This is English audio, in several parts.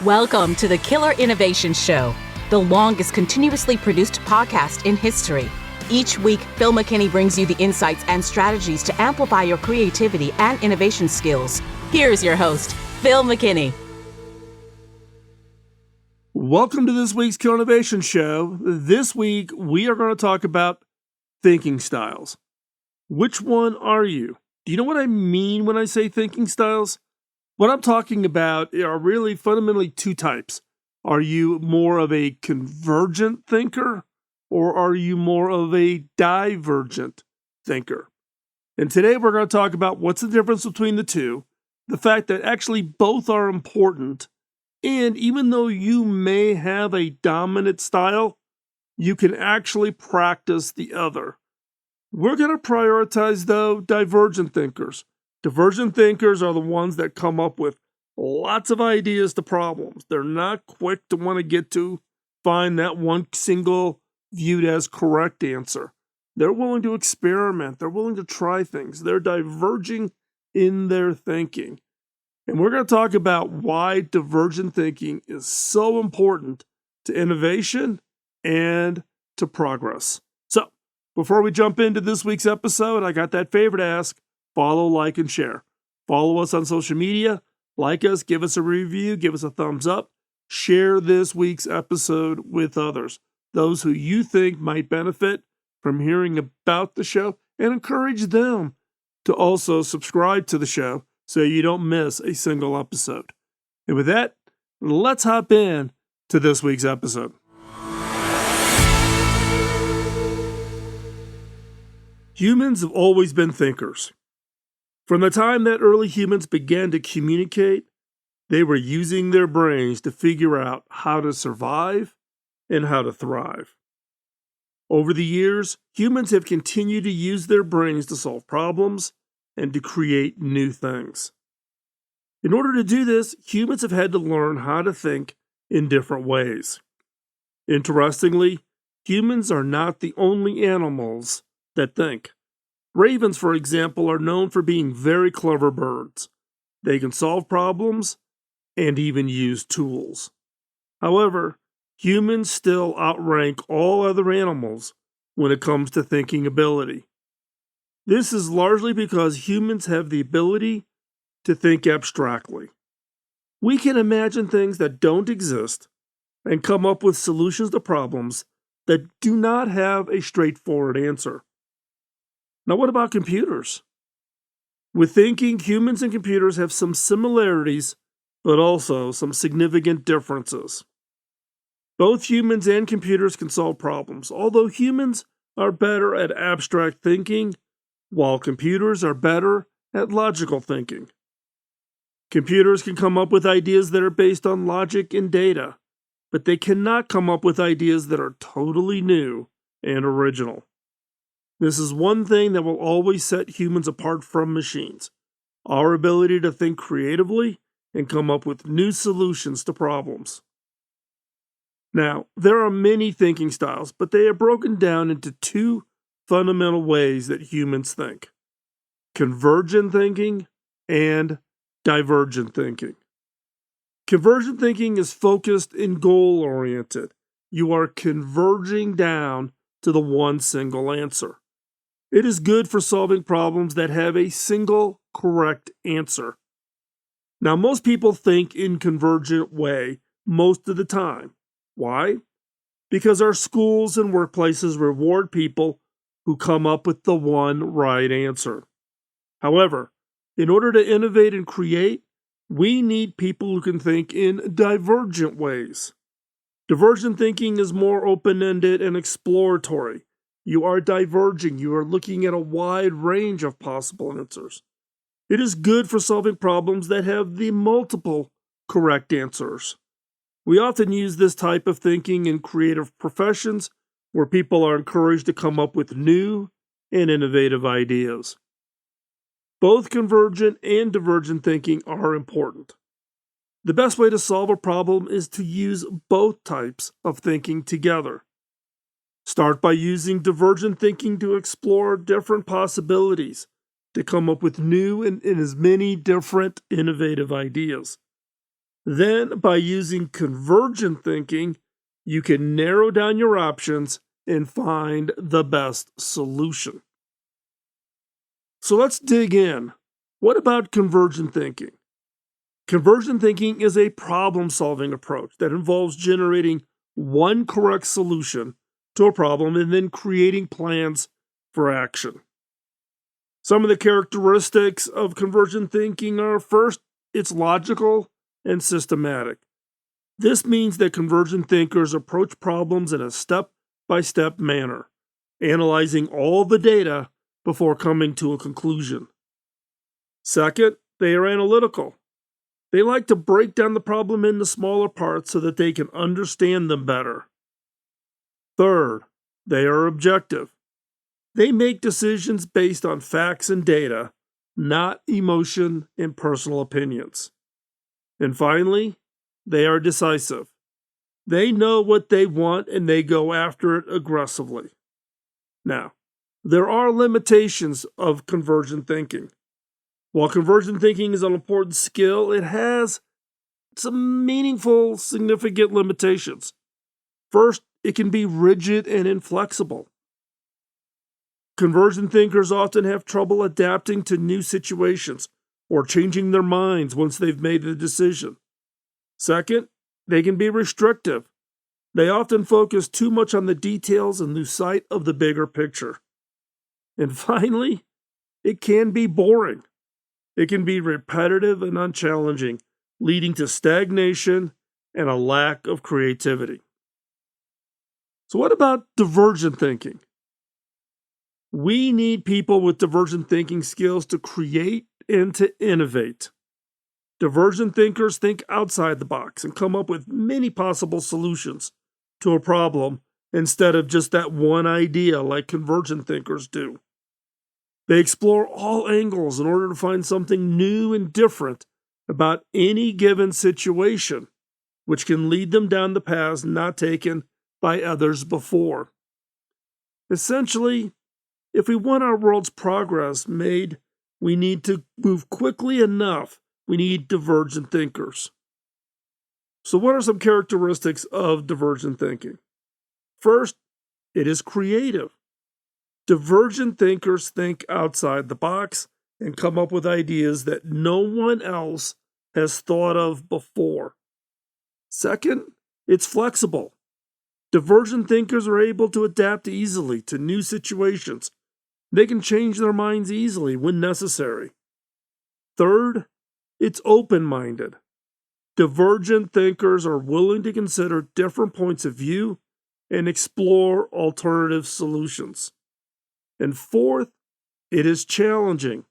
Welcome to the Killer Innovation Show, the longest continuously produced podcast in history. Each week, Phil McKinney brings you the insights and strategies to amplify your creativity and innovation skills. Here's your host, Phil McKinney. Welcome to this week's Killer Innovation Show. This week, we are going to talk about thinking styles. Which one are you? Do you know what I mean when I say thinking styles? What I'm talking about are really fundamentally two types. Are you more of a convergent thinker or are you more of a divergent thinker? And today we're going to talk about what's the difference between the two, the fact that actually both are important, and even though you may have a dominant style, you can actually practice the other. We're going to prioritize, though, divergent thinkers. Divergent thinkers are the ones that come up with lots of ideas to problems. They're not quick to want to get to find that one single viewed as correct answer. They're willing to experiment. They're willing to try things. They're diverging in their thinking. And we're going to talk about why divergent thinking is so important to innovation and to progress. So, before we jump into this week's episode, I got that favor to ask. Follow, like, and share. Follow us on social media. Like us, give us a review, give us a thumbs up. Share this week's episode with others, those who you think might benefit from hearing about the show, and encourage them to also subscribe to the show so you don't miss a single episode. And with that, let's hop in to this week's episode. Humans have always been thinkers. From the time that early humans began to communicate, they were using their brains to figure out how to survive and how to thrive. Over the years, humans have continued to use their brains to solve problems and to create new things. In order to do this, humans have had to learn how to think in different ways. Interestingly, humans are not the only animals that think. Ravens, for example, are known for being very clever birds. They can solve problems and even use tools. However, humans still outrank all other animals when it comes to thinking ability. This is largely because humans have the ability to think abstractly. We can imagine things that don't exist and come up with solutions to problems that do not have a straightforward answer. Now, what about computers? With thinking, humans and computers have some similarities, but also some significant differences. Both humans and computers can solve problems, although humans are better at abstract thinking, while computers are better at logical thinking. Computers can come up with ideas that are based on logic and data, but they cannot come up with ideas that are totally new and original. This is one thing that will always set humans apart from machines: our ability to think creatively and come up with new solutions to problems. Now, there are many thinking styles, but they are broken down into two fundamental ways that humans think: convergent thinking and divergent thinking. Convergent thinking is focused and goal-oriented. You are converging down to the one single answer. It is good for solving problems that have a single correct answer. Now, most people think in convergent way most of the time. Why? Because our schools and workplaces reward people who come up with the one right answer. However, in order to innovate and create, we need people who can think in divergent ways. Divergent thinking is more open-ended and exploratory. You are diverging. You are looking at a wide range of possible answers. It is good for solving problems that have the multiple correct answers. We often use this type of thinking in creative professions where people are encouraged to come up with new and innovative ideas. Both convergent and divergent thinking are important. The best way to solve a problem is to use both types of thinking together. Start by using divergent thinking to explore different possibilities, to come up with new and as many different innovative ideas. Then, by using convergent thinking, you can narrow down your options and find the best solution. So let's dig in. What about convergent thinking? Convergent thinking is a problem solving approach that involves generating one correct solution to a problem and then creating plans for action. Some of the characteristics of convergent thinking are: first, it's logical and systematic. This means that convergent thinkers approach problems in a step by step manner, analyzing all the data before coming to a conclusion. Second, they are analytical. They like to break down the problem into smaller parts so that they can understand them better. Third, they are objective. They make decisions based on facts and data, not emotion and personal opinions. And finally, they are decisive. They know what they want and they go after it aggressively. Now, there are limitations of convergent thinking. While convergent thinking is an important skill, it has some meaningful, significant limitations. First, it can be rigid and inflexible. Convergent thinkers often have trouble adapting to new situations or changing their minds once they've made a decision. Second, they can be restrictive. They often focus too much on the details and lose sight of the bigger picture. And finally, it can be boring. It can be repetitive and unchallenging, leading to stagnation and a lack of creativity. So, what about divergent thinking? We need people with divergent thinking skills to create and to innovate. Divergent thinkers think outside the box and come up with many possible solutions to a problem instead of just that one idea like convergent thinkers do. They explore all angles in order to find something new and different about any given situation, which can lead them down the paths not taken by others before. Essentially, if we want our world's progress made, we need to move quickly enough. We need divergent thinkers. So, what are some characteristics of divergent thinking? First, it is creative. Divergent thinkers think outside the box and come up with ideas that no one else has thought of before. Second, it's flexible. Divergent thinkers are able to adapt easily to new situations. They can change their minds easily when necessary. Third, it's open-minded. Divergent thinkers are willing to consider different points of view and explore alternative solutions. And fourth, it is challenging.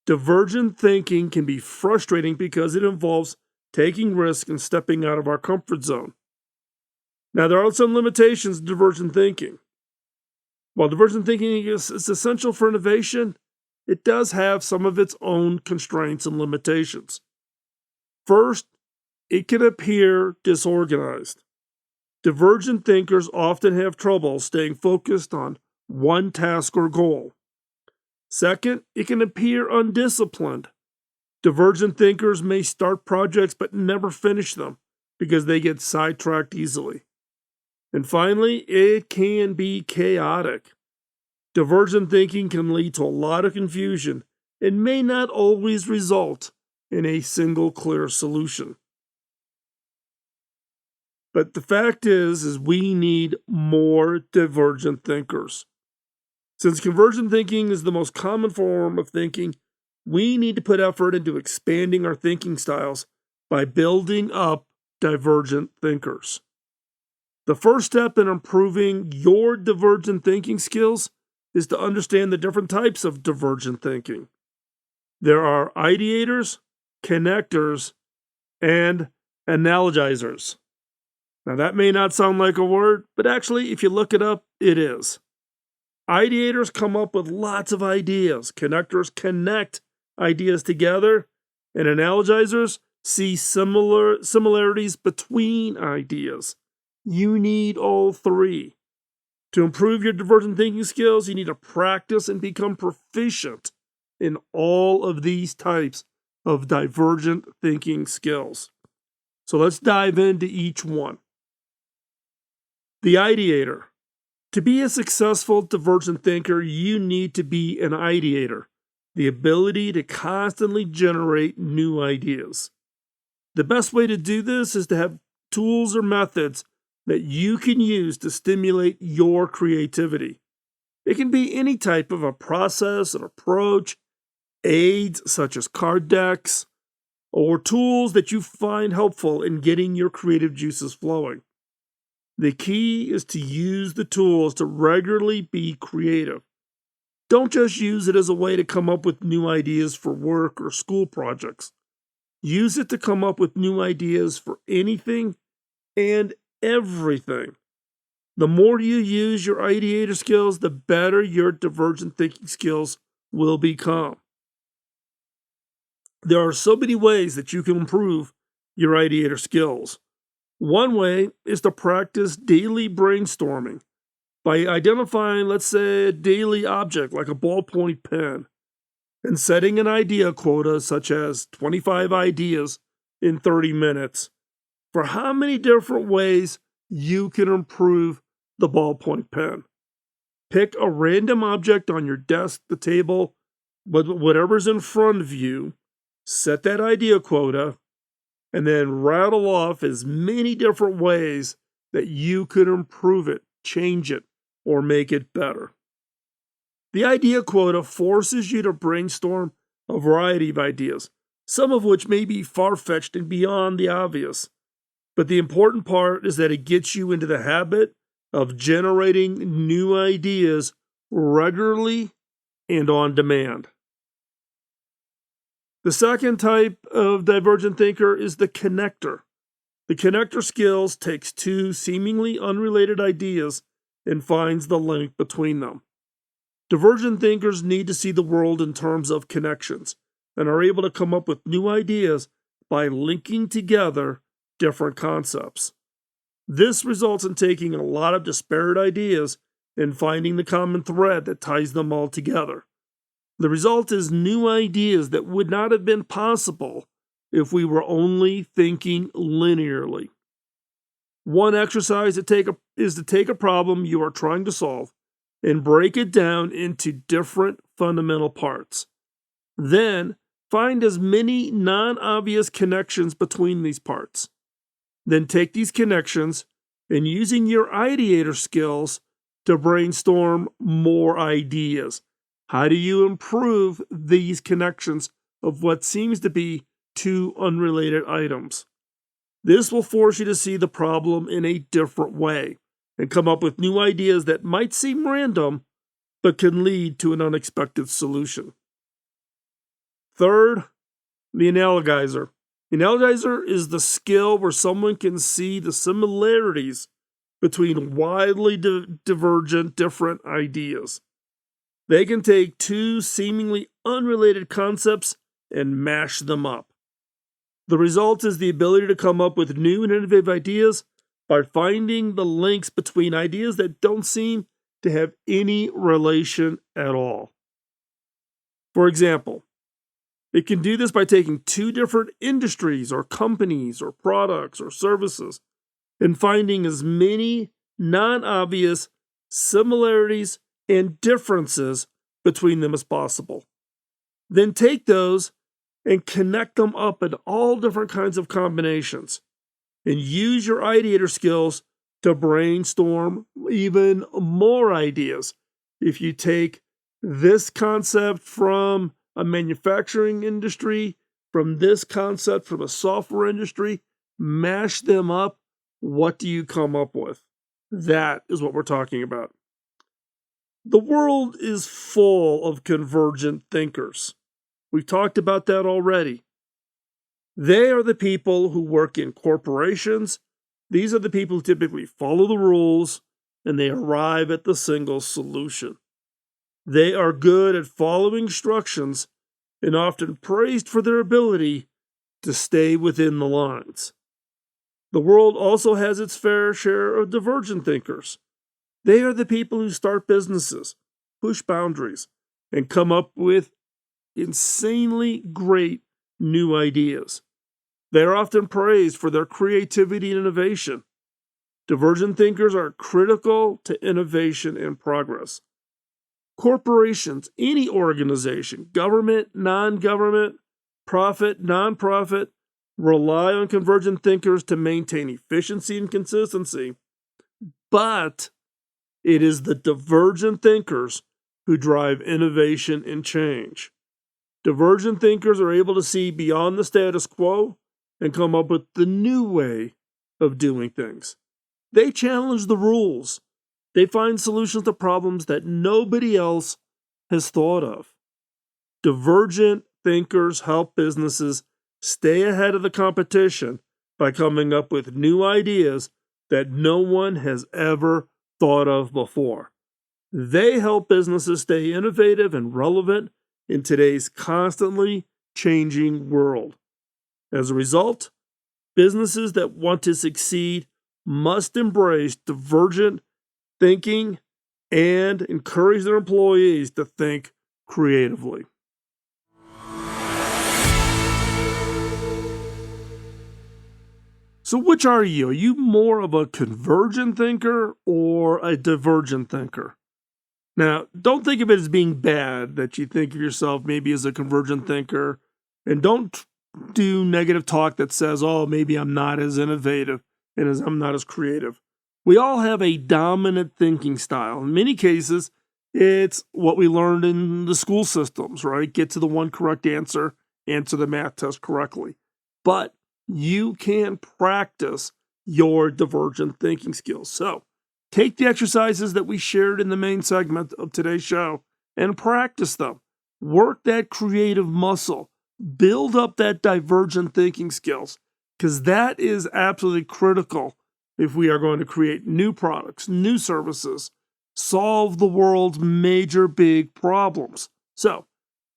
Divergent thinking can be frustrating because it involves taking risks and stepping out of our comfort zone. Now, there are some limitations to divergent thinking. While divergent thinking is essential for innovation, it does have some of its own constraints and limitations. First, it can appear disorganized. Divergent thinkers often have trouble staying focused on one task or goal. Second, it can appear undisciplined. Divergent thinkers may start projects but never finish them because they get sidetracked easily. And finally, it can be chaotic. Divergent thinking can lead to a lot of confusion and may not always result in a single clear solution. But the fact is we need more divergent thinkers. Since convergent thinking is the most common form of thinking, we need to put effort into expanding our thinking styles by building up divergent thinkers. The first step in improving your divergent thinking skills is to understand the different types of divergent thinking. There are ideators, connectors, and analogizers. Now, that may not sound like a word, but actually, if you look it up, it is. Ideators come up with lots of ideas. Connectors connect ideas together, and analogizers see similarities between ideas. You need all three. To improve your divergent thinking skills, you need to practice and become proficient in all of these types of divergent thinking skills. So let's dive into each one. The ideator. To be a successful divergent thinker, you need to be an ideator, the ability to constantly generate new ideas. The best way to do this is to have tools or methods that you can use to stimulate your creativity. It can be any type of a process, an approach, aids such as card decks, or tools that you find helpful in getting your creative juices flowing. The key is to use the tools to regularly be creative. Don't just use it as a way to come up with new ideas for work or school projects. Use it to come up with new ideas for anything and everything. The more you use your ideator skills, the better your divergent thinking skills will become. There are so many ways that you can improve your ideator skills. One way is to practice daily brainstorming by identifying, let's say, a daily object like a ballpoint pen and setting an idea quota such as 25 ideas in 30 minutes for how many different ways you can improve the ballpoint pen. Pick a random object on your desk, the table, whatever's in front of you, set that idea quota, and then rattle off as many different ways that you could improve it, change it, or make it better. The idea quota forces you to brainstorm a variety of ideas, some of which may be far-fetched and beyond the obvious. But the important part is that it gets you into the habit of generating new ideas regularly and on demand. The second type of divergent thinker is the connector. The connector skills takes two seemingly unrelated ideas and finds the link between them. Divergent thinkers need to see the world in terms of connections and are able to come up with new ideas by linking together different concepts. This results in taking a lot of disparate ideas and finding the common thread that ties them all together. The result is new ideas that would not have been possible if we were only thinking linearly. One exercise is to take a problem you are trying to solve and break it down into different fundamental parts. Then find as many non-obvious connections between these parts. Then take these connections and using your ideator skills to brainstorm more ideas. How do you improve these connections of what seems to be two unrelated items? This will force you to see the problem in a different way and come up with new ideas that might seem random, but can lead to an unexpected solution. Third, the analogizer. The analogizer is the skill where someone can see the similarities between widely divergent different ideas. They can take two seemingly unrelated concepts and mash them up. The result is the ability to come up with new and innovative ideas by finding the links between ideas that don't seem to have any relation at all. For example, it can do this by taking two different industries or companies or products or services and finding as many non-obvious similarities and differences between them as possible. Then take those and connect them up in all different kinds of combinations and use your ideator skills to brainstorm even more ideas. If you take this concept from a manufacturing industry, from this concept from a software industry, mash them up, what do you come up with? That is what we're talking about. The world is full of convergent thinkers. We've talked about that already. They are the people who work in corporations. These are the people who typically follow the rules and they arrive at the single solution. They are good at following instructions and often praised for their ability to stay within the lines. The world also has its fair share of divergent thinkers. They are the people who start businesses, push boundaries, and come up with insanely great new ideas. They are often praised for their creativity and innovation. Divergent thinkers are critical to innovation and progress. Corporations, any organization, government, non-government, profit, nonprofit, rely on convergent thinkers to maintain efficiency and consistency. But it is the divergent thinkers who drive innovation and change. Divergent thinkers are able to see beyond the status quo and come up with the new way of doing things. They challenge the rules. They find solutions to problems that nobody else has thought of. Divergent thinkers help businesses stay ahead of the competition by coming up with new ideas that no one has ever thought of before. They help businesses stay innovative and relevant in today's constantly changing world. As a result, businesses that want to succeed must embrace divergent thinking and encourage their employees to think creatively. So which are you? Are you more of a convergent thinker or a divergent thinker? Now, don't think of it as being bad that you think of yourself maybe as a convergent thinker, and don't do negative talk that says, oh, maybe I'm not as innovative and I'm not as creative. We all have a dominant thinking style. In many cases, it's what we learned in the school systems, right? Get to the one correct answer the math test correctly. But you can practice your divergent thinking skills. So take the exercises that we shared in the main segment of today's show and practice them. Work that creative muscle. Build up that divergent thinking skills, because that is absolutely critical if we are going to create new products, new services, solve the world's major big problems. So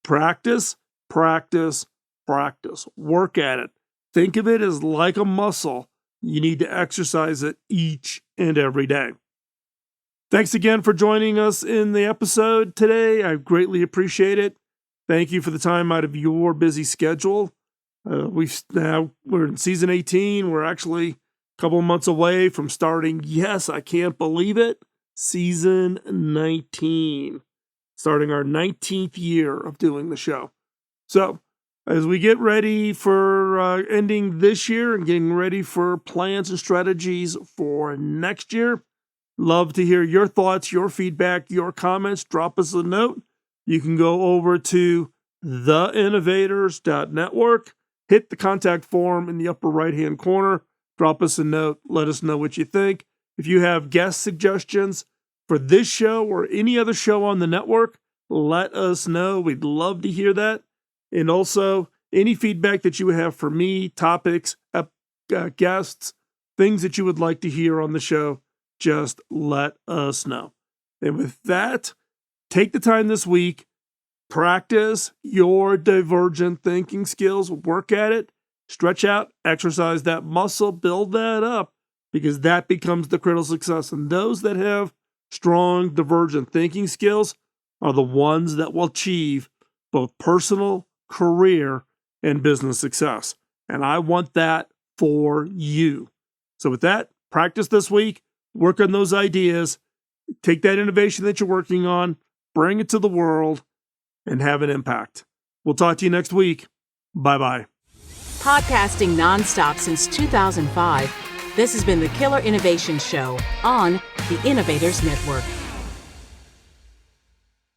practice, practice, practice. Work at it. Think of it as like a muscle. You need to exercise it each and every day. Thanks again for joining us in the episode today. I greatly appreciate it. Thank you for the time out of your busy schedule. We're in season 18. We're actually a couple of months away from starting, yes, I can't believe it, season 19. Starting our 19th year of doing the show. So, as we get ready for ending this year and getting ready for plans and strategies for next year, love to hear your thoughts, your feedback, your comments. Drop us a note. You can go over to theinnovators.network, hit the contact form in the upper right-hand corner, drop us a note, let us know what you think. If you have guest suggestions for this show or any other show on the network, let us know. We'd love to hear that. And also, any feedback that you have for me, topics, guests, things that you would like to hear on the show, just let us know. And with that, take the time this week, practice your divergent thinking skills, work at it, stretch out, exercise that muscle, build that up, because that becomes the critical success. And those that have strong divergent thinking skills are the ones that will achieve both personal, career, and business success. And I want that for you. So with that, practice this week, work on those ideas, take that innovation that you're working on, bring it to the world, and have an impact. We'll talk to you next week. Bye-bye. Podcasting nonstop since 2005, this has been the Killer Innovation Show on the Innovators Network.